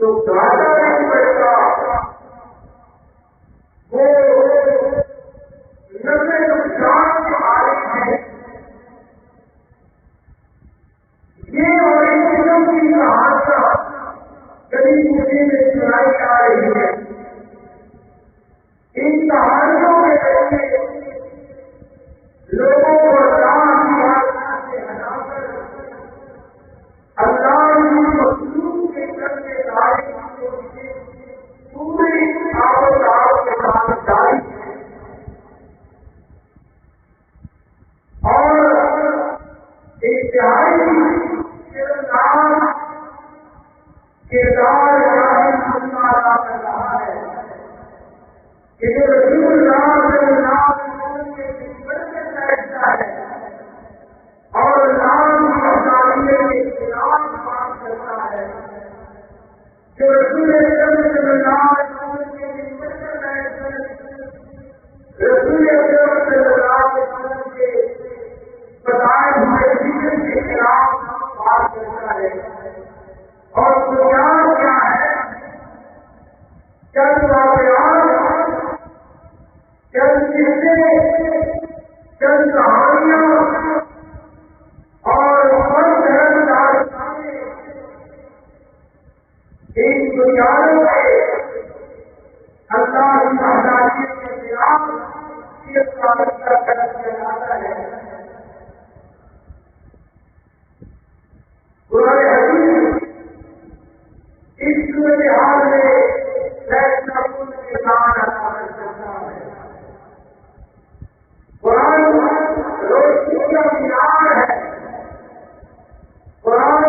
تو گانا نہیں بڑھتا، وہ نظر نقصان کے عالم ہے. یہ اور ان قسم کی کہانیاں کبھی کسی میں سنائی جا رہی ہے. ان کہانیوں کے ذریعے لوگوں کو اللہ کی بات سے ہٹا کر اللہ کی مخلوق کے کرنے لائق پوری آباد کے ساتھ جاری ہے. اور انتہائی شرمناک کردار ادا کر رہا ہے کہ جو رسول اللہ صلی اللہ علیہ وسلم کے خدمت میں بیٹھتا ہے اور اللہ کی وحدانیت کے خلاف بات کرتا ہے، جو رسول اکرم صلی اللہ علیہ وسلم کے خدمت میں بیٹھ کر رسول اکرم صلی اللہ علیہ وسلم کے بتائے ہوئے ذکر کے خلاف بات کرتا ہے. اور بنیاد کیا ہے؟ چند واقعات، چند قصے، چند کہانیاں اور داستانیں ان بنیادوں پہ اللہ کی وحدانیت کے خلاف صرف ثابت کر جاتا ہے. قرآن حکیم اس صورتحال میں فیصلہ کن کے ساتھ عمل کرتا ہے. قرآن روشنی کا مینار ہے. قرآن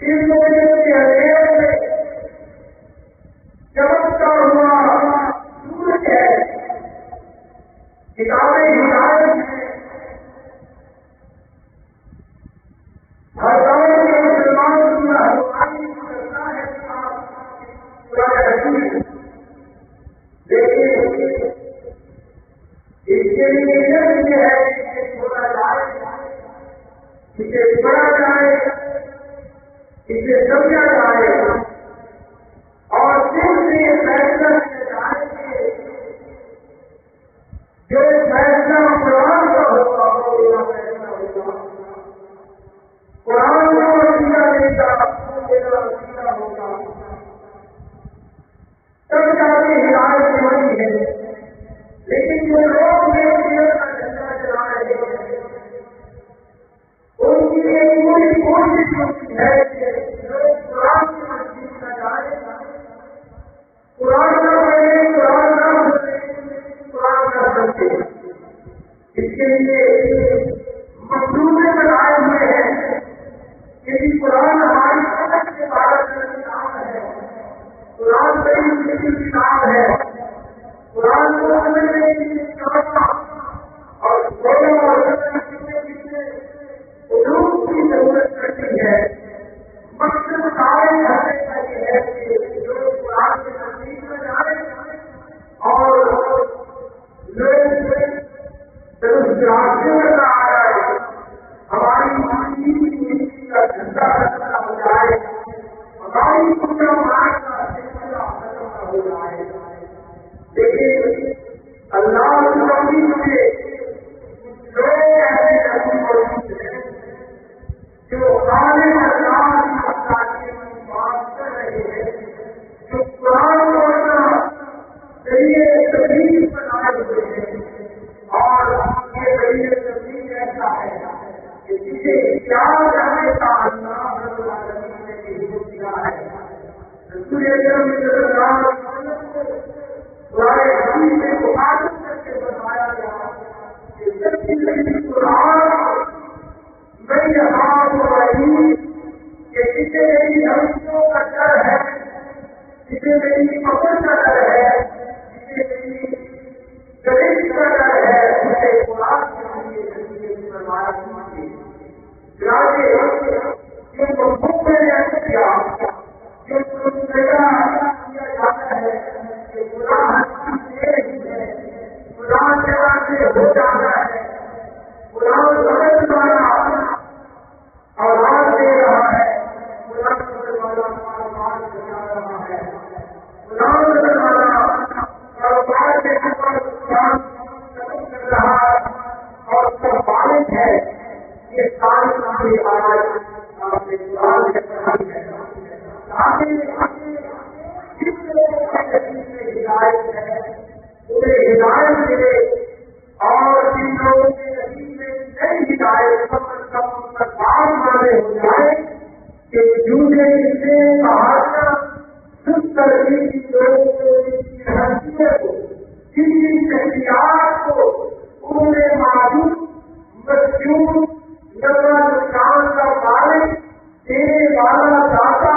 اس مجھے کے اندھیرے میں چمکتا ہوا سورج ہے. کتابیں ہدایت ہے. ہر دور کے مسلمانوں کی رہنمائی کرتا ہے قرآن حکیم. لیکن اس کے لیے شرط یہ ہے کہ اسے چھوڑا جائے، اسے پڑھا جائے، اسے سمجھا جائے اور پھر سے یہ فیصلہ کیا جائے کہ جو فیصلہ قرآن کا ہوگا وہ میرا فیصلہ ہوگا. قرآن کا وسیلہ دیتا وہ میرا وسیلہ ہوگا. تب جا کے ہدایت ہوئی ہے. لیکن جو لوگ میرے کا جھنڈا چلا رہے ہیں ان کی ایک پوری کوشش ہوتی ہے کہ لوگ قرآن کی مسجد نہ جائیں، قرآن نہ پڑھیں، قرآن نہ سنیں، قرآن نہ سمجھیں. اس کے لیے منصوبے بنائے ہوئے ہیں کہ قرآن ہماری سمجھ کے بارے میں کتاب ہے. قرآن بڑی مشکل کتاب ہے. قرآن کو سمجھنے کے لیے اور علوم کی ضرورت پڑتی ہے. مقصد سارے کرنے کا یہ ہے کہ جو قرآن کے نزدیک میں جائے اور لوگ درست راستے میں نہ آ جائے، ہماری زندگی کا جھنڈا ختم ہو جائے، ہماری پورا مارگ کا سلسلہ ختم ہو جائے. لیکن اللہ کی توفیق سے لوگ ایسے رسول موجود ہیں جو خالق اللہ کی وحدانیت کی بات کر رہے ہیں، جو قرآن کو اپنا ذریعے تبلیغ بنائے ہوئے ہیں. اور یہ ذریعے تبلیغ ایسا ہے کہ جسے اختیار کرنے کا اللہ رب العالمین نے حکم دیا ہے. رسول اکرم صلی اللہ علیہ وسلم کو قرآن حکیم میں مخاطب کر کے بتایا گیا کہ جب بھی قرآن میں یہاں رہی کہ جسے میری ہمشوں کا ڈر ہے، جسے میری پکڑ کا ڈر ہے، جسے میری گریز کا ڈر ہے، اسے قرآن کے لیے فرمایا کیجیے. جو مخلوق میں نے کیا جو کیا جاتا ہے کہ قرآن قرآن جگہ سے ہو جاتا ہے، قرآن سمجھ والا آواز دے رہا ہے، قرآن سمجھ والا بچا رہا ہے. قرآن نظر والا کاروبار کے اوپر قرآن قدم کر رہا اور سب بالغ ہے. یہ ساری آواز آپ نے قرآن سے پڑھائی ہے تاکہ جس لوگوں کے نصیب میں ہدایت ہے انہیں ہدایت ملے اور جن لوگوں کے نصیب میں نئی ہدایت کم ان کا کام والے ہو جائے کہ جھوٹے سے پہاڑیاں سن کر ان کی لوگوں کو ان کی حیثیت کو ان کی شخصیات کو انہوں نے معلوم مشہور نفع نقصان کا مالک دینے والا داتا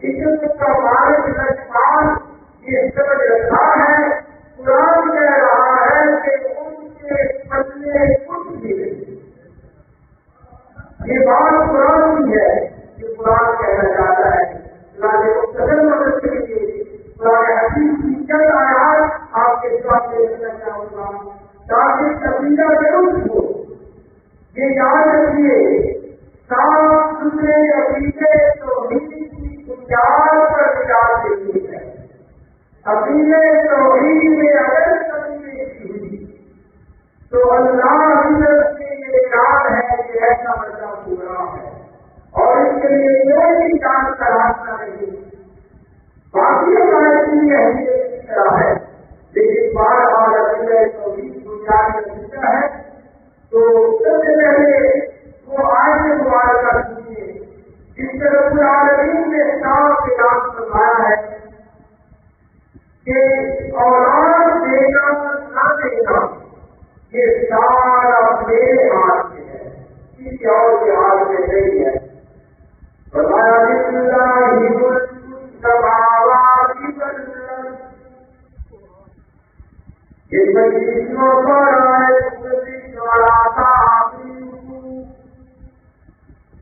عزت کا مالک لجپال یہ سمجھ رکھا ہے. قرآن کہہ رہا ہے کہ ان کے پلے کچھ بھی نہیں. یہ بات قرآن کی ہے کہ قرآن کہنا چاہتا ہے. قرآن مختصر مدد کے لیے قرآن حدیث کی چند آیات آپ کے سامنے رکھنا چاہوں گا تاکہ عقیدہ درست ہو. یہ یاد رکھیے صاف ستھرے عقیدے توحید کی بنیاد پر نجات دیتی ہے. عقیدے توحید میں اگر کمی ہوئی تو اللہ سے یہ اعلان ہے کہ ایسا بچہ پورا ہے اور اس کے لیے کوئی جان کا راستہ نہیں. باقی ہمارے لیے اہمیت کی طرح ہے لیکن بار بار عقیدے توحید بنیاد عقیدہ ہے. تو سب سے پہلے وہ آیت مبارکہ سنیے جس سے رب العالمین نے صاف اعلان فرمایا ہے کہ اولاد دینا نہ دینا یہ سارا میرے ہاتھ میں ہے کسی اور کے ہاتھ میں نہیں ہے. فرمایا للہ ملک السماوات والارض. یہ مجلسوں پر آئے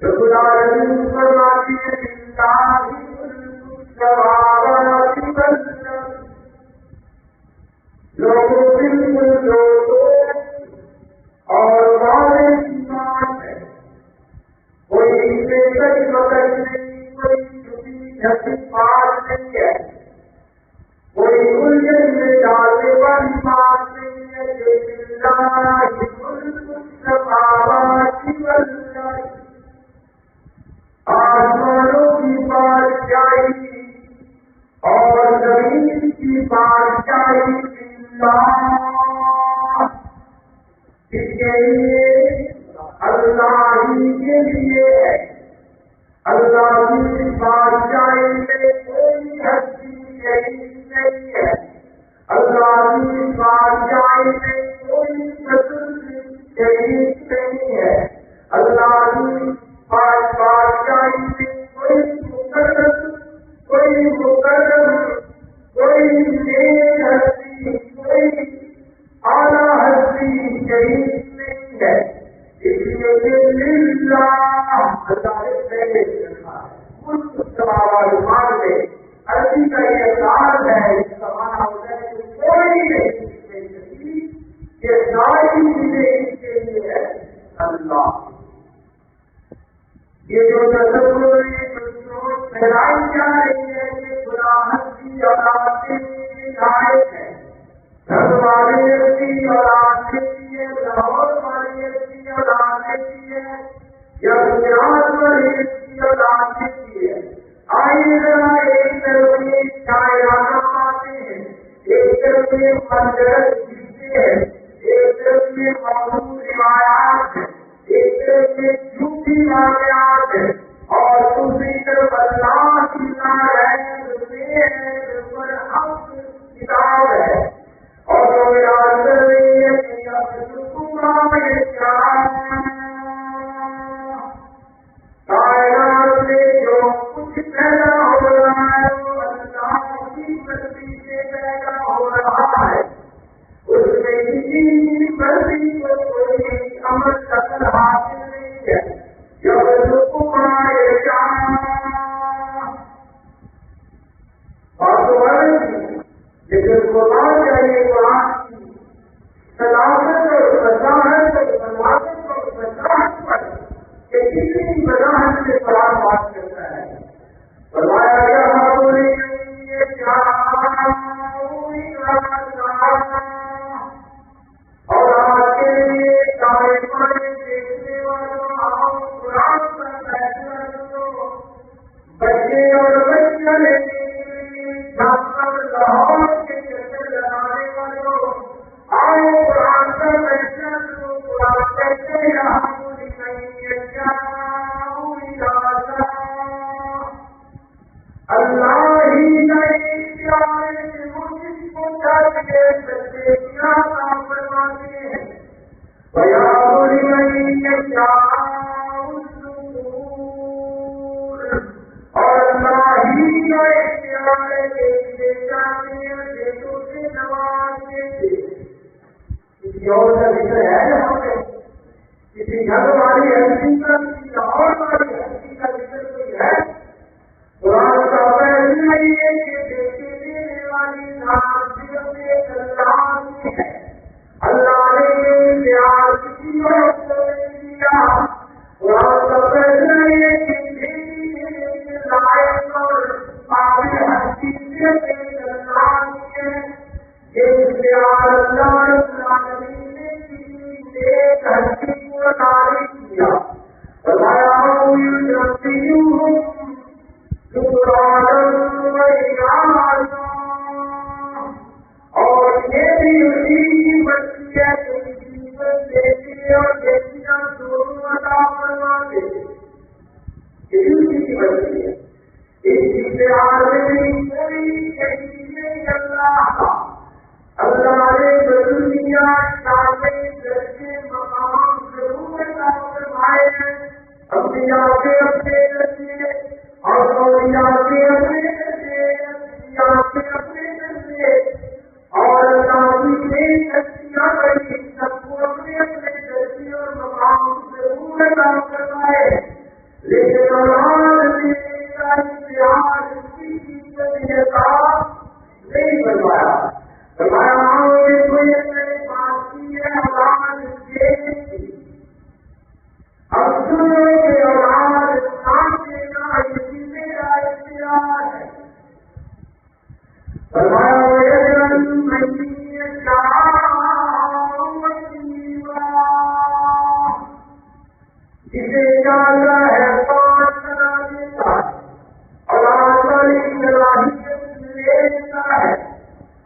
رب العالمین فرماتی ہے للہ ملک السماوات والارض. لوگوں بالکل لوگوں اور والے کی بات ہے. کوئی بے کچھ مدد نہیں کوئی چھپی چھپی بات نہیں ہے کوئی الجھن میں ڈالنے والی بات نہیں ہے. جو للہ ملک السماوات والارض. آسمانوں کی بادشاہی اور زمین کی بادشاہی اس کے لیے اللہ ہی کے لیے ہے. اللہ کی بادشاہی میں کوئی ہستی شریک نہیں ہے. اللہ کی بادشاہی میں کوئی تصرف شریک نہیں ہے. اللہ کی بادشاہی میں کوئی مقرر کوئی نیک ہستی کوئی اعلیٰ ہستی شریک نہیں ہے. اس لیے للہ اللہ نے پہلے رکھا ہے. کچھ سوال مان لے عربی کا یہ انداز ہے اس کا مانا ہوتا ہے کہ کوئی نہیں یہ ساری چیزیں اس کے لیے ہے اللہ. یہ جو تصور پھیلائی جا رہی ہے کہ خدا کی اولاد کے لیے ہدایت ہے. گھر والے کی اولاد کے لیے لاہور والے کی اولاد کے لیے یا گجرات والے کی اولاد کے لیے. آئیے ذرا ایک طرف میں شاعرانہ باتیں ہیں ایک طرف میں منظر جیتے ہیں ایک طرف میں موضوع روایات ہیں ایک طرف میں جھوٹی واقعات ہیں اور دوسری طرف اللہ کی پر حق کتاب ہے. اور یاد کر رہی ہے کہ کائنات میں جو کچھ پیدا ہو رہا ہے وہ اللہ کی مرضی سے پیدا ہو رہا ہے. اس میں کسی کی مرضی کو کوئی عمل دخل حاصل نہیں ہے. جب کسی اور کا ذکر ہے یہاں پہ؟ کسی گھر والی ہستی کا، کسی لاہور والی ہستی کا ذکر کوئی ہے؟ قرآن کا فیصلہ یہ کہ دیکھے دینے والی ذات صرف ایک اللہ کی ہے۔ اللہ نے اختیار کسی اور کو نہیں دیا۔ قرآن کا فیصلہ یہ کہ دیکھی دینے کے لائق اور قابل ہستی صرف ایک اللہ کی ہے۔ یہ اختیار اللہ رب العالمین نے کسی ایک ہستی کو عطا کیا۔ فرمایا اور یہ بھی اسی کی بچی ہے جو جیون دیتی اور دیکھنا دونوں عطا فرماتے، یہ اسی کی بچی ہے۔ اس اختیار میں کوئی شریک نہیں اللہ کا۔ اللہ نے دنیا سارے درجے مقام ضرور عطا فرمائے ہیں، انبیاء کے اپنے درجے اور اولیاء کے اپنے درجے، انبیاء کے اپنے درجے، اور اللہ کی نیک ہستیاں بڑی سب کو اپنے اپنے درجے اور مقام ضرور عطا فرمائے، لیکن اولاد دینے کا اختیار کسی چیز کے لیے نہیں فرمایا۔ فرمایا یہ کوئی اپنے پاس کی ہے اولاد دینے کی، اب سنو کہ اولاد نام دینا اسی میرا اختیار ہے۔ فرمایا جسے چاہتا ہے پانچ بنا دیتا ہے، اولاد والی صلاحیت لے لیتا ہے،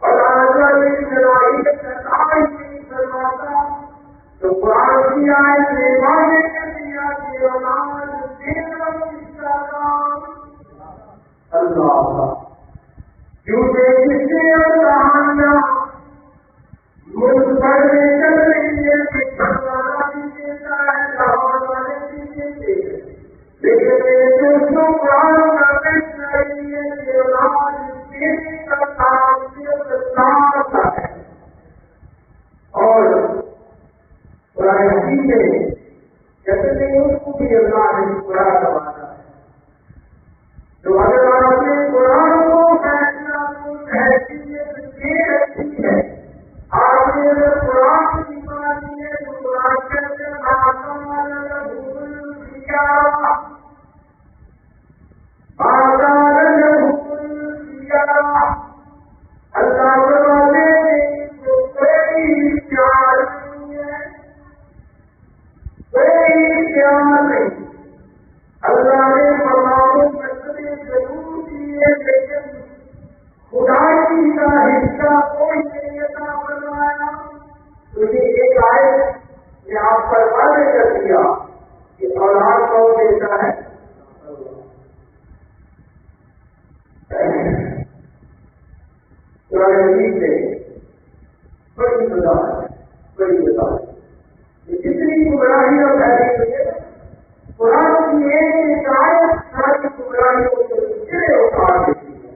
اولاد والی صلاحیت عطا نہیں فرماتا، تو قرآن کی آیت نے واضح کر دیا کہ اولاد دینا کس کا کام اللہ۔ کیونکہ جس نے کہانیاں ملک بھر میں چل رہی ہے کہ گھر والا بھی دیتا ہے، لاہور والے بھی دیتے ہیں، لیکن دوستوں قرآن کا فیصلہ یہ ہے کہ اولاد دینے کا کام صرف اللہ کا ہے۔ اور قرآن حکیم میں کہتے ہیں اس کو بھی اللہ نے قرآن کروانا ہے، تو اگر آپ نے قرآن کو فیصلہ کو حیثیت دے رکھی ہے، آپ نے اگر قرآن کی مانی ہے تو قرآن کہتے ہیں اللہ فرماتے ہیں تو کوئی اختیار نہیں ہے، کوئی اختیار نہیں۔ اللہ نے فرماؤ مسئلے ضرور دیے لیکن خدائی کا حصہ کوئی نہیں عطا فرمایا۔ تو یہ ایک آیت نے آپ پر واضح کر دیا کہ اولاد کون دیتا ہے؟ قرآن حکیم میں بڑی سزا ہے، بڑی سزا ہے۔ یہ کتنی گمراہی اور بہتری ہے، قرآن کی ایک آیت ساری گمراہیوں کو سرے اتار دیتی ہے۔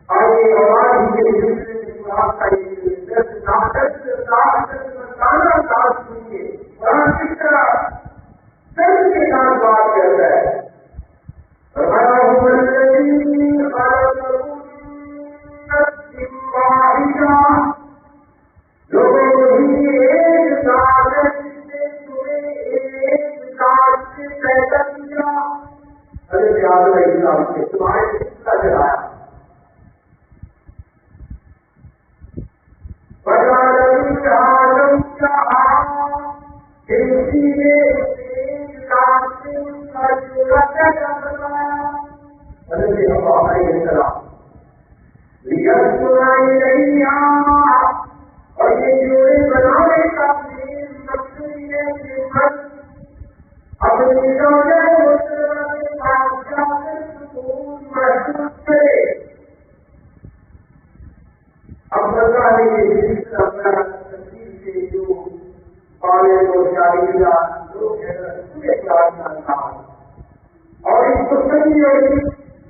آگے اولاد ہی کے سلسلے میں قرآن کا انداز سنیے، قرآن کس طرح درد کے ساتھ بات کرتا ہے۔ لوگوں کو ہی ایک ذات ہے جس نے تمہیں ایک ذات سے پیدا کیا، حضرت آدم علیہ السلام سے تمہارے حصہ چلایا، آدم کا اسی نے ایک ذات سے ان کا جوڑا پیدا کروایا، حضرت حوا علیہ السلام نہیں اور یہ جوڑے بنانے کا مین مقصد یہ ہے کہ مرد اپنی زوجہ محترمہ کے پاس جا کر سکون محسوس کرے۔ اب بتا دیں کہ جس اپنا تصویر سے جو پالے کو جاری لوگ ہیں پورے کلاس کا اور اس کو صحیح اور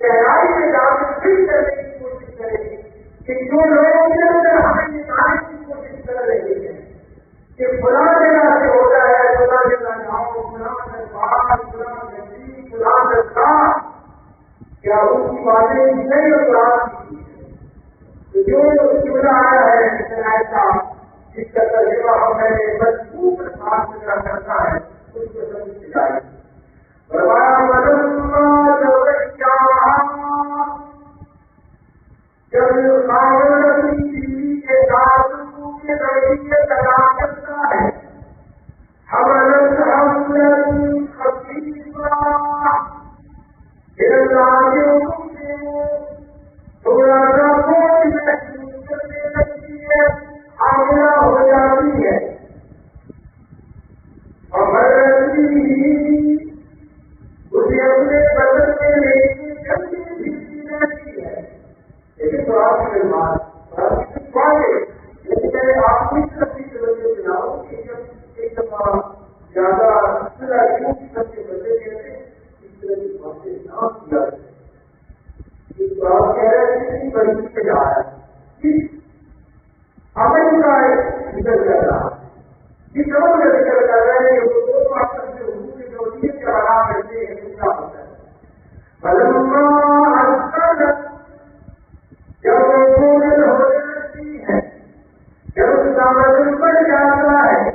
گہرائی میں جا کر پھر کرنے کی کوشش کریں کہ جو لوگوں کے اندر ہمیں نکالنے کی یا ان کی باتیں نہیں اور قرآن کی ہے. جو جملہ آیا ہے ایسا جس کا ترجمہ ہمیں مضبوط خاص کرتا ہے اس کو سمجھ جائے. جب کے ساتھ کے ذریعے لگا کرتا ہے تھوڑا سا کرنے لگتی ہے آگرہ ہو جاتی ہے اور اسے اپنے بدن میں لیکن جلدی بھیجتی رہتی ہے. لیکن تو آپ کے بعد لیکن میں آپ کی طرف کی وجہ سے لاؤں کہ جب ایک دفعہ زیادہ کیوں کی سب کے بدلے کہتے اس طرح کی باتیں نہ کیا جائے. آپ کہہ رہے ہیں کہ بڑی پہ جا رہا ہے عمل کا ذکر کر رہا ہے جس سبب کا ذکر کر رہے ہیں وہ دو بات سے حضور کی توجیہ کے آرام کرتے ہیں کیا ہوتا ہے. جب وہ ہو جاتی ہے جب اس کا وزن بڑھ جاتا ہے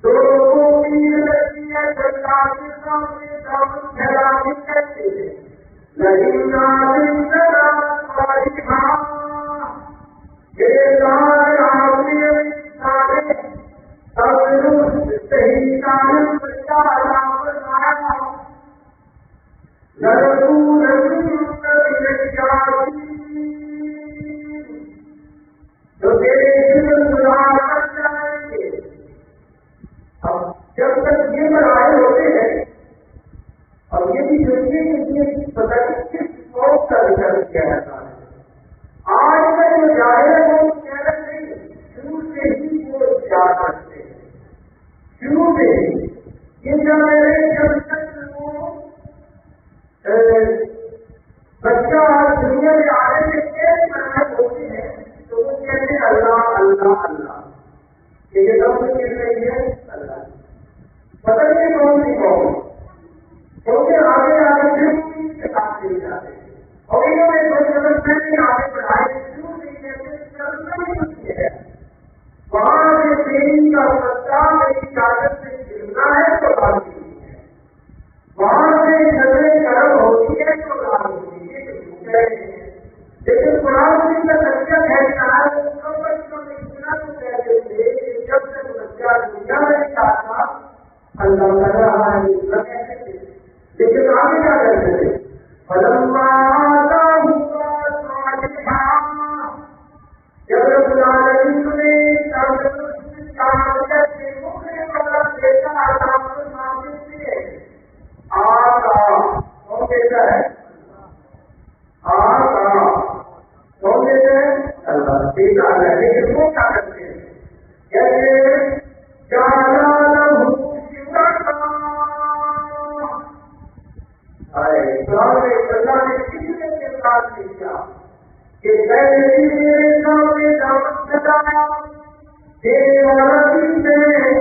تو لوگوں کی لگتی ہے سرکار کے سامنے دامن پھیلانے کرتے ہیں لیکن جب تک یہ بڑھائے ہوتے ہیں اور یہ بھی سوچیے کہ یہ پتہ کس موت کا ذکر کیا جاتا ہے. آج کا جو ظاہر ہے وہ کہنا نہیں شروع سے ہی وہ اختیار کرتے ہیں شروع سے ہی یہ جب تک وہ بچہ دنیا میں آنے سے ایک محنت ہوتی ہے تو وہ کہتے ہیں اللہ اللہ اللہ کہ یہ لفظ کہہ رہی ہے اللہ پتہ نہیں کون سی قوم کیونکہ آگے آگے پھر سے کام چلے جاتے ہیں اور انہوں نے کوئی مدد نہیں آگے بڑھائے شروع نہیں کہتے کرنا ہی ہوتی ہے. وہاں سے تیری کا سچا میری اجازت سے گرنا ہے تو بات نہیں ہے. وہاں سے نظریں گرم ہوتی ہے تو بات ہوتی ہے لیکن قرآن کی کا سچا کہتا ہے اتنا تو کہتے تھے کہ جب تک بچہ دنیا میں نہیں آتا اللہ کر رہا ہے لیکن آگے کیا کرتے تھے جب رب العالمین نے کون دیتا ہے کون دیتا ہے اللہ دیتا ہے لیکن وہ کیا کرتے ہیں جیسے اللہ نے کسی نے کے ساتھ کیا کہ پہلے میرے سامنے دعوت بتایا دینے والا دن میں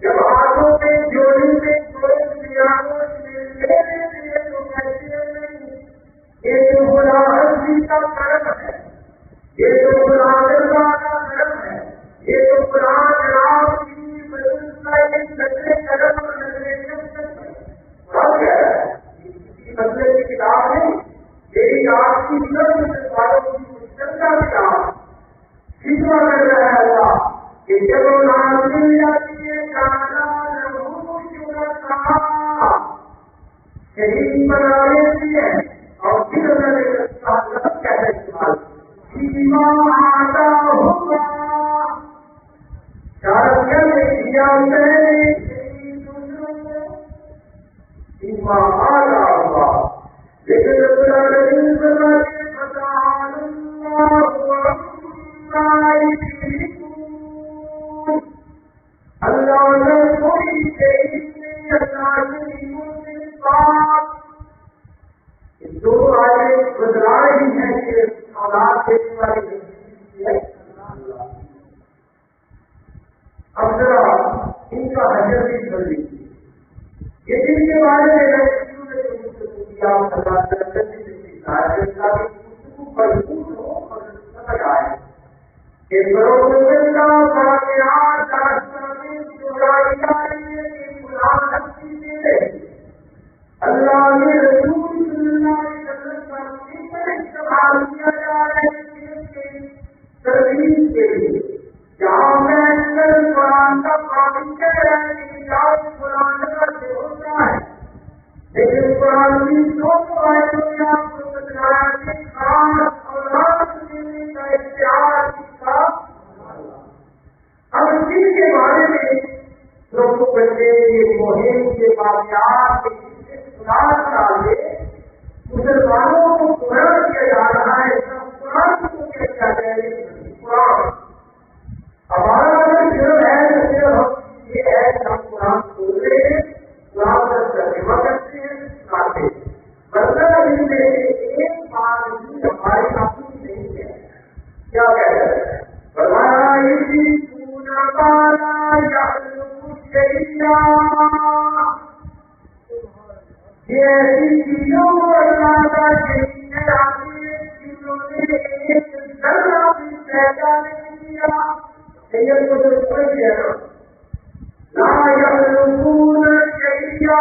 جب ہاتھوں میں جوڑی میں گوشت دیا میرے لیے تو کہتے نہیں یہ تو بڑا ہنسی کا کرم ہے یہ تو بڑا دربا کا کرم ہے یہ تو قرآن رام کی نظریں کرم اور نظریں مسئلے کی کتاب نہیں میری آپ کی والوں کی چرچا کتاب سیکھنا کر رہا ہے اللہ کہ جب مل جاتی ہے شہید بنا لیتی ہے اور پھر کیسے استعمال آتا ہوگا دیا آگا ہوا لیکن اللہ نے کوئی دو آگے بدلائے ہی ہیں کہ اولاد دینے والی اب ذرا ان کا حجر تکلیف کر دی تھی. یہ دن کے بارے میں بھرپور ہو اور سمجھ آئے کہ اللہ نے رسول صلی اللہ علیہ وسلم کا استعمال کیا جا رہا ہے ترغیب کے لیے. جہاں میں قرآن کا پابند کہہ رہا ہے کہ قرآن کا جو ہوتا ہے، لیکن قرآن کی دو آیتوں نے آپ کو بتایا کہ خاص اولاد دینے کا اختیار کس کا. اب اس کے بارے میں لوگوں بچے یہ مہم یہ واقعات مسلمانوں کو قرآن کیا جا رہا ہے. قرآن کو کیا جائے قرآن ہمارا اگر جرم ہے تو صرف یہ ہے کہ ہم قرآن بول رہے ہیں، قرآن کا ترجمہ کرتے ہیں، سکھاتے ہیں. مطلب ان میں ایک بات بھی ہماری اپنی نہیں ہے. کیا کہہ رہے ہیں؟ یہ ایسی چیزوں کو اللہ کا شریعت آتی ہے جنہوں نے ایک ذرہ بھی پیدا نہیں کیا. سید کو جو سمجھ گیا نا یخلقون شیئا،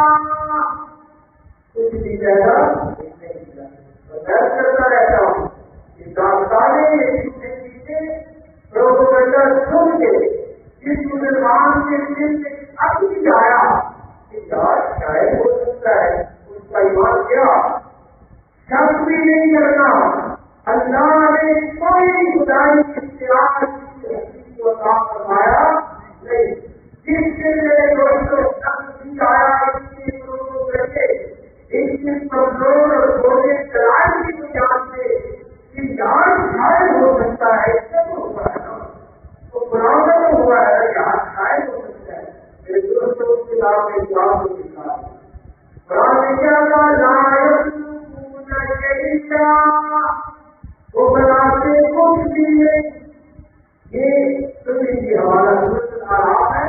کچھ بھی پیدا نہیں کیا. میں کرتا رہتا ہوں کہ داستانیں یہ چیزیں پروپیگنڈا سن کے جس مسلمان کے دل میں اب بھی آیا کہ یار شاید ہو سکتا ہے اس کا ایمان کیا شک بھی نہیں کرنا. اللہ نے کوئی خدائی اختیار کو عطا فرمایا نہیں. جس سے میرے دوستوں شک بھی آیا اس کے لوگوں کرتے اس کے کمزور اور چھوٹے چلائی کی بنیاد سے کہ یار شاید ہو سکتا ہے سب ہوا ہے نا تو قرآن میں ہوا ہے یار شاید ہو سکتا ہے. میرے دوستوں اس کتاب میں جواب کو لکھا قرآن نے کیا کہا وہ بناتے کچھ بھی نہیں. یہ سنی کی ہمارا درست آرام ہے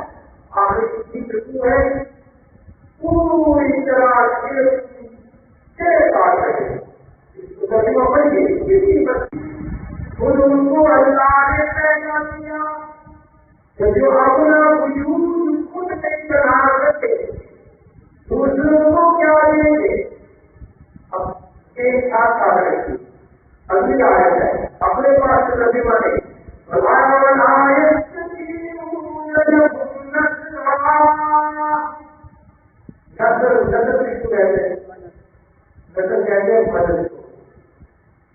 آخر کی رکو ہے پوری طرح کاٹ رہے اس کو ترجمہ پڑھیے. خود ان کو اللہ نے پیدا کیا کہ جو اپنا وجود خود نہیں بنا سکتے دوسروں کو کیا دیں گے. اب ایک ساتھ آ رہے تھے اگلی آیت ہے اپنے پاس ترجمہ نہیں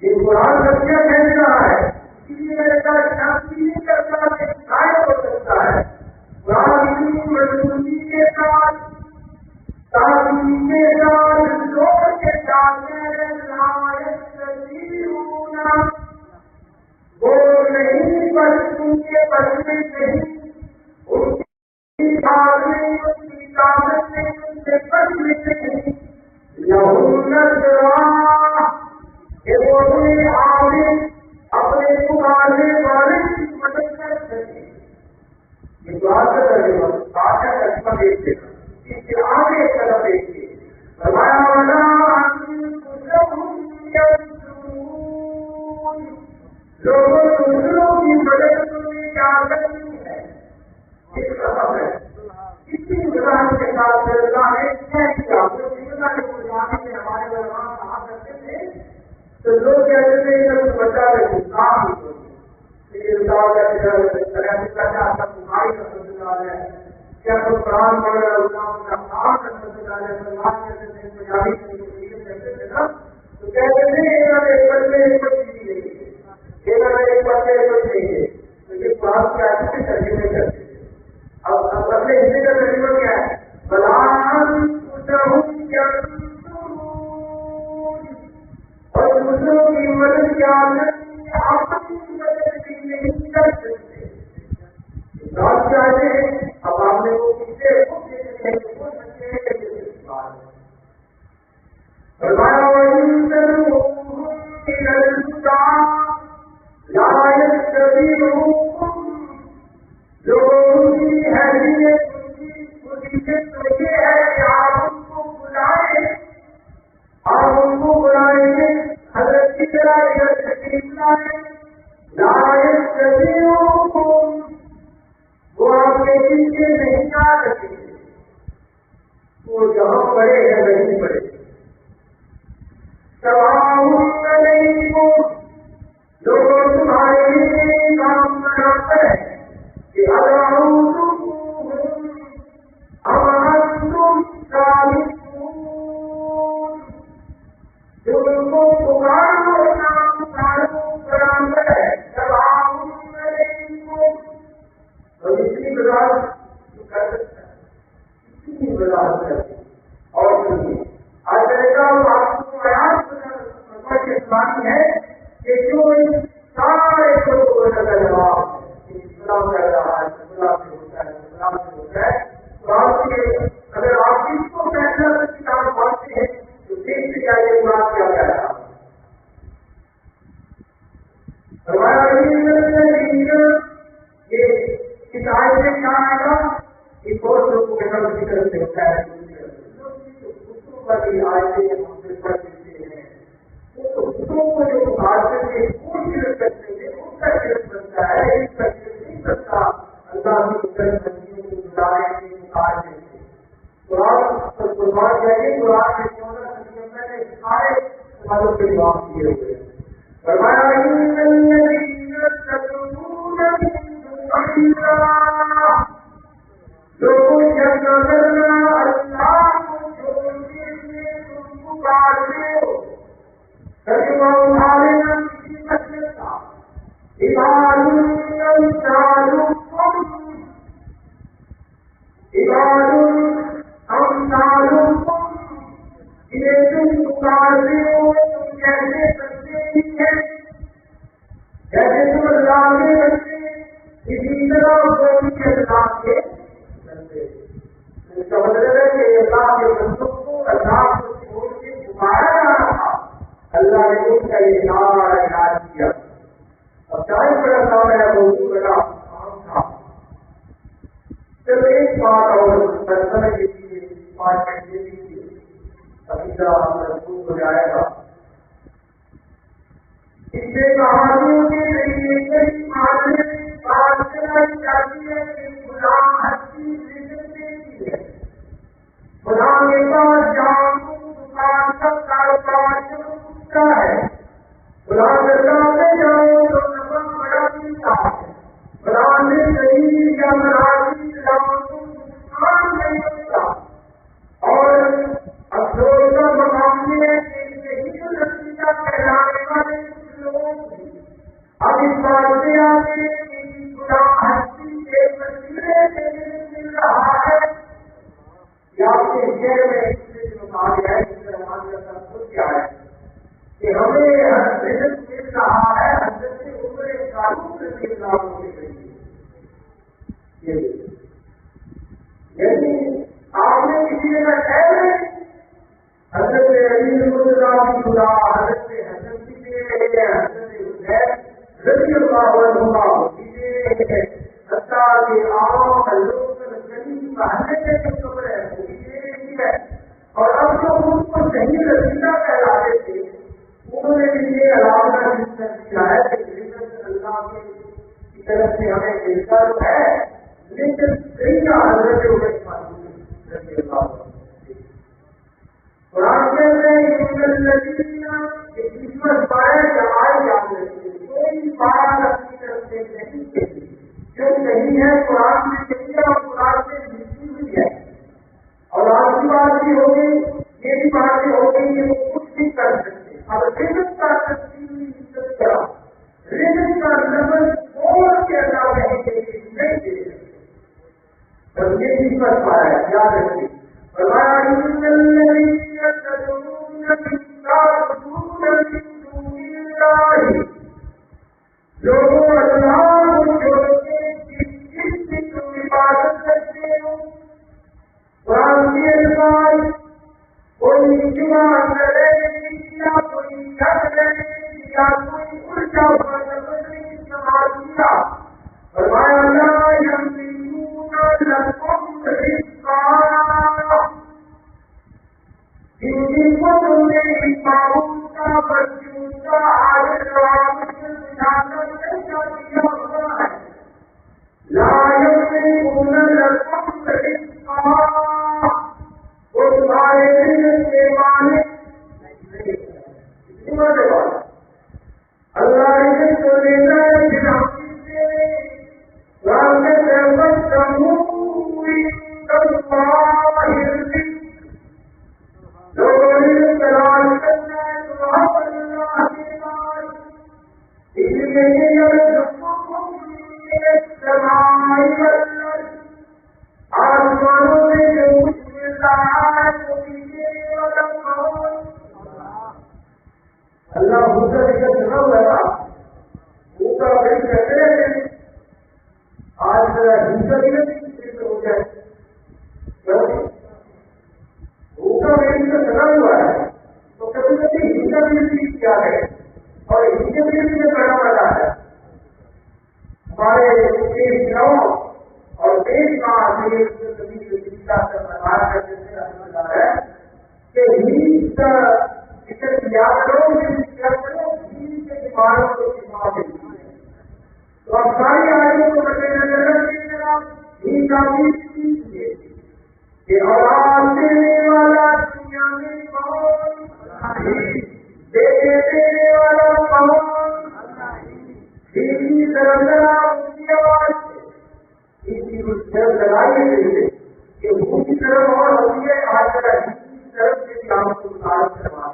یہ قرآن رسیہ کہہ رہا ہے اس لیے میرے ساتھ شانتی نہیں کرتا کہ شاید ہو سکتا ہے. قرآن کی مضبوطی کے ساتھ تعلیم کے ساتھ زور کے ساتھ وہ نہیں بس ان کے بچنے نہیں ان کی طاقت نہیں ان سے بچنے نہیں کہ وہ عالم اپنے پکارنے والے کی مدد کر سکے. یہ دعا کا ترجمہ بات کا ترجمہ دیکھتے اس کے آگے طرف دیکھیے فرمایا والا لوگوں دوسروں کی مدد کرنے کی عادت نہیں ہے. اس طرح ہے اسی گزار کے ساتھ اللہ نے کیا کیا جو اللہ کے قربانی میں ہمارے درمیان کہا کرتے تھے تو لوگ کہتے تھے کہ بچہ رہے کام نہیں ہوتی لیکن تمہاری کا سوچنا ہے کیا تو قرآن پڑھ رہا کا کام کا سوچنا ہے کرتے تھے پنجابی کرتے تھے نا تو کہتے تھے ایک بچے کوئی چیز نہیں ہے ایک بچے کوئی نہیں ہے تو یہ قرآن کے ایسے ترجمے کرتے تھے. اب اپنے حصے کا ترجمہ کیا ہے اور دوسروں کی مدد کیا اپنی مدد بھی نہیں کر سکتے. بات چاہتے ہیں اب آپ نے وہ کسے جو ان کی حیثیت ان کی عبادت ہے، اتنی وضاحت کرتی اور سنیے آج آپ کو اسلامی ہے کہ جو سارے کو جواب اسلام کر رہا ہے، اسلام سے ہوتا ہے، اسلام سے ہوتا ہے، تو آپ کے اگر آپ اس کو فیصلہ کر کتاب پڑھتے ہیں تو دیکھتے جائیے قرآن کیا کہہ رہا ہے۔ یہ اس آیت میں کیا آئے گا؟ ایک اور لوگوں کے ساتھ ذکر سے ہوتا ہے آیتیں ہم سے پڑھ دیتے ہیں، تو خطوں کو جو مقاصد کے کوشش کرتے ہیں ان کا شرک بنتا ہے، اس کا شرک نہیں کرتا اللہ کی قدرت بندیوں کو بلائے کے مقابلے سے۔ قرآن کہتے قرآن کے 14 صدیوں میں سارے سوالوں کے جواب دیے ہوئے ہیں۔ فرمایا لوگوں جب نظر اللہ کو چھوڑنے سے تم پکارتے ہو، کلمہ اٹھا لینا کسی مسئلے کا، انہیں تم پکارتے ہو تم کیسے کرتے ہی ہیں جیسے تم اللہ کے بندے، اسی طرح وہ بھی اللہ کے بندے۔ اس کا مطلب ہے کہ اللہ کے بندوں کو اللہ کو چھوڑ کے پکارا جا رہا تھا، اللہ نے ان کا اظہار کیا۔ اب چاہے بڑا کام ہے وہ بڑا کام تھا۔ چلو ایک بات اور فیصلہ کے لیے 5 منٹ دے دیجیے، ابھی ذرا مضبوط ہو جائے گا۔ اس سے کہانیوں کے ذریعے کئی معاملے بات کرنا چاہتی ہے کہ خدا ہر چیز دیتی ہے، خدا کے پاس جان دکان کا کاروبار شروع ہوتا ہے، خدا درگاہ میں جاؤ تو نفع بڑا ملتا ہے، خدا نے صحیح یا مرادی جاؤ تو نقصان نہیں ہوتا۔ اور افسوس کا مقام یہ ہے کہ یہی تو نتیجہ کہلانے والے لوگ اب اس بات سے آگے خدا ہستی کے وسیلے سے مل رہا ہے یا آپ کے شہر میں جو کہا گیا ہے جس طرح کا سب کیا ہے کہ ہمیں رزق مل رہا ہے حضرت عمر فاروق رضی اللہ عنہ کے ذریعے۔ یعنی آپ نے کسی جگہ کہہ رہے حضرت علی کی خدا، حضرت حسن کی دے رہے ہیں، حضرت حسین رضی اللہ عنہ کا حتیٰ کہ عام لوگ غریب محلے کے جو قبر ہے وہ بھی دے رہی ہے، اور اب جو ان کو صحیح رسیدہ کہلاتے تھے انہوں نے بھی یہ علامہ کر دیا ہے کہ رزق اللہ کی طرف سے ہمیں ملتا تو ہے لیکن صحیح حضرت عمر فاروق رضی اللہ عنہ قرآن کہتے ہیں کہ قسمت پائے جمائے جان رہی ہے، کوئی بات اپنی طرف سے نہیں کہتی، جو نہیں ہے قرآن میں کہی ہے اور قرآن سے لکھی ہوئی ہے۔ اور آج کی بات بھی ہو گئی، یہ بھی بات ہو گئی کہ وہ کچھ بھی کر سکتے، اب رزق کا تفصیلی عزت کرا، رزق کا لفظ بول کے اللہ نہیں دے سکتے، اور یہ قسمت پایا یاد رکھیے۔ لوگوں اللہ کو چھوڑ کے جس کی تم عبادت کرتے ہو، قرآن کے الفاظ کوئی جمع کرے یا کوئی شک کرے یا کوئی الٹا ہوا لفظ نہیں استعمال کیا، فرمایا لا یملکون لکم رزقا، جن کو تم نے معبود کا برجون کا حاضر جواب بنا کر ایسا کیا ہوا ہے، لا یملکون لکم رزقا، وہ تمہارے رزق کے مالک نہیں ہے۔ اللہ رزق کو دیتا ہے بنا کسی لوگوں نے تلاش کرنا ہے دعا کرنا کے بعد، اس لیے آسمان اللہ بھوکا ذکر سنا ہوا ہے بھوکا بڑی کہتے ہیں آج میرا ہندسا بھی نہیں ہو جائے بھوکا بڑی کا سنا ہوا ہے تو کبھی کبھی ہندسا بھی کیا ہے اور ہندسا بھی بڑا بڑا ہے ہمارے دیش گاؤں اور دیش کا کبھی کا سرکار کرتے ہے کہ ہند یاد کرو کے بیماروں کو شفا دیتی ہے تو اب ساری آدمیوں کو مد نظر رکھیے کافی کہ اولاد دینے والا دنیا میں کون دینے والا کون سرندرا ان کی آواز سے اس کی طرف لگائی کہ ان کی طرف اور ہوتی ہے آج طرف سے کام کو مطابق کروا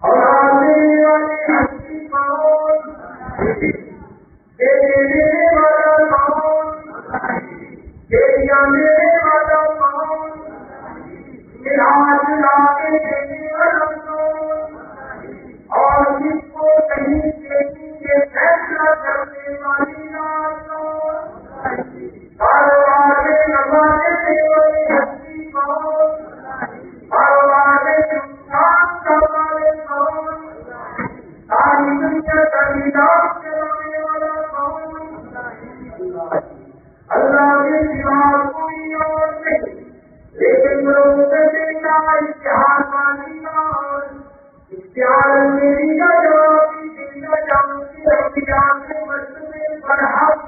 اور آنے والے ہستی کون دینے والا کون دینے والا کون ملاج لا کے دینے والا کون اور جس کو کہیں دیتی یہ فیصلہ کرنے والی رات کون کاروبار میں نفع دینے والی ہستی کون کاروبار میں نقصان کرنے کون ساری دنیا کا نظام چلانے والا کون اللہ کے سوا کوئی اور نہیں لیکن لوگ دینا اشتہار والی اور اشتہار میری کا جواب دینا جانتی اختیار کے مسئلے پر حق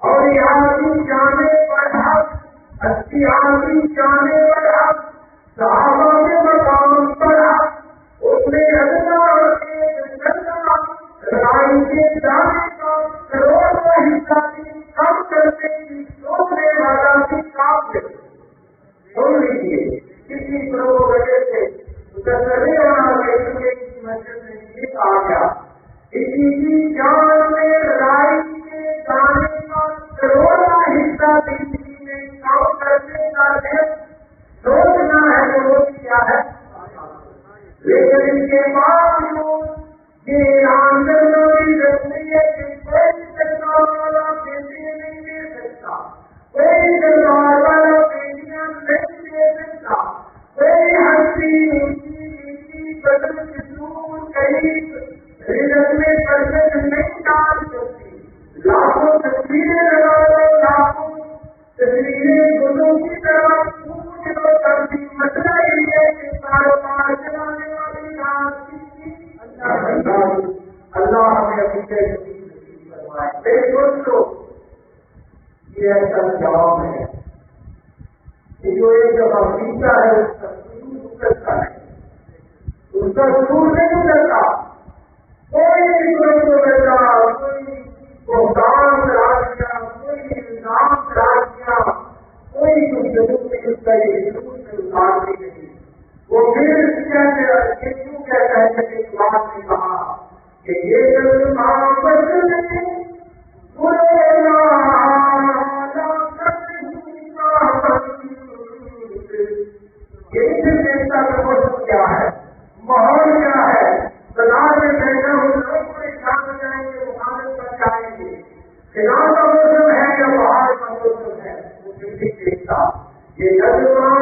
اور یہاں کی جانے پر حق اختیار کی جانے پر حق صحابہ کے مقام پر حق اس نے اللہ کے لڑائی کے جانے کا کروڑوں حصہ کم کرنے کی سوچنے والا بھی کافر سن لیجیے کسی وجہ سے کرنے والا دیکھنے کی مسجد میں یہ کہا گیا کسی کی جان میں لڑائی کے جانے کا کروڑا حصہ زندگی میں کام کرنے کا سوچنا ہے تو وہ کیا ہے لیکن اس کے باوجود یہ اعلان کرنا بھی ضروری ہے کہ کوئی کرنا والا بیٹے نہیں دے سکتا کوئی کرنا والا بیٹیاں نہیں دے سکتا کوئی ہنسی اونچی بدل سے دور قریب رزق میں برکت نہیں ڈال سکتی لاکھوں تصویریں لگا لو لاکھوں تصویریں گلوں کی طرح پوچھ لو تب بھی مسئلہ یہ ہے کہ کاروبار چلانے والی رات اللہ ہمیں اپنی دوستوں یہ ایسا جواب ہے کہ جو ایک دفعہ پیتا ہے اس کا سرور کرتا ہے اس کا سرور نہیں کرتا کوئی کرتا کوئی بہتان کرا دیا کوئی الزام کرا دیا کوئی ضرور نہیں اس کا یہ ضرور سے اتارنے نہیں وہ پھر کیوں کہتا ہے کہ بات نے کہا کہ یہ کیا ہے ماحول کیا ہے بازار میں بیٹھے ہوئے لوگ پریشان ہو جائیں گے مخالف کر جائیں گے خلاف کا موسم ہے یا باہر کا موسم ہے وہ پھر بھی دیکھتا یہ باہر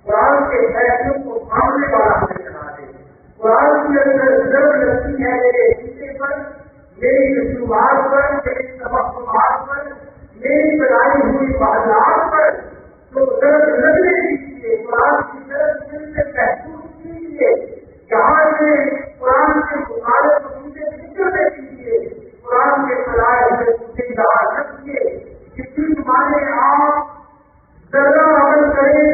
قرآن کے فیصلوں کو ماننے والا ہمیں بنا دے قرآن کی اندر ضرور لگتی ہے میرے حصے پر میری رسومات پر میری توقعات پر میری بنائی ہوئی بازار پر تو ضرور لگنے دیجیے قرآن کی طرف دل سے محسوس کیجیے جہاں سے قرآن کے مخالف مجھے نکلنے دیجیے قرآن کے فلائے سے مجھے یاد رکھیے کسی مانے آپ ذرا عمل کریں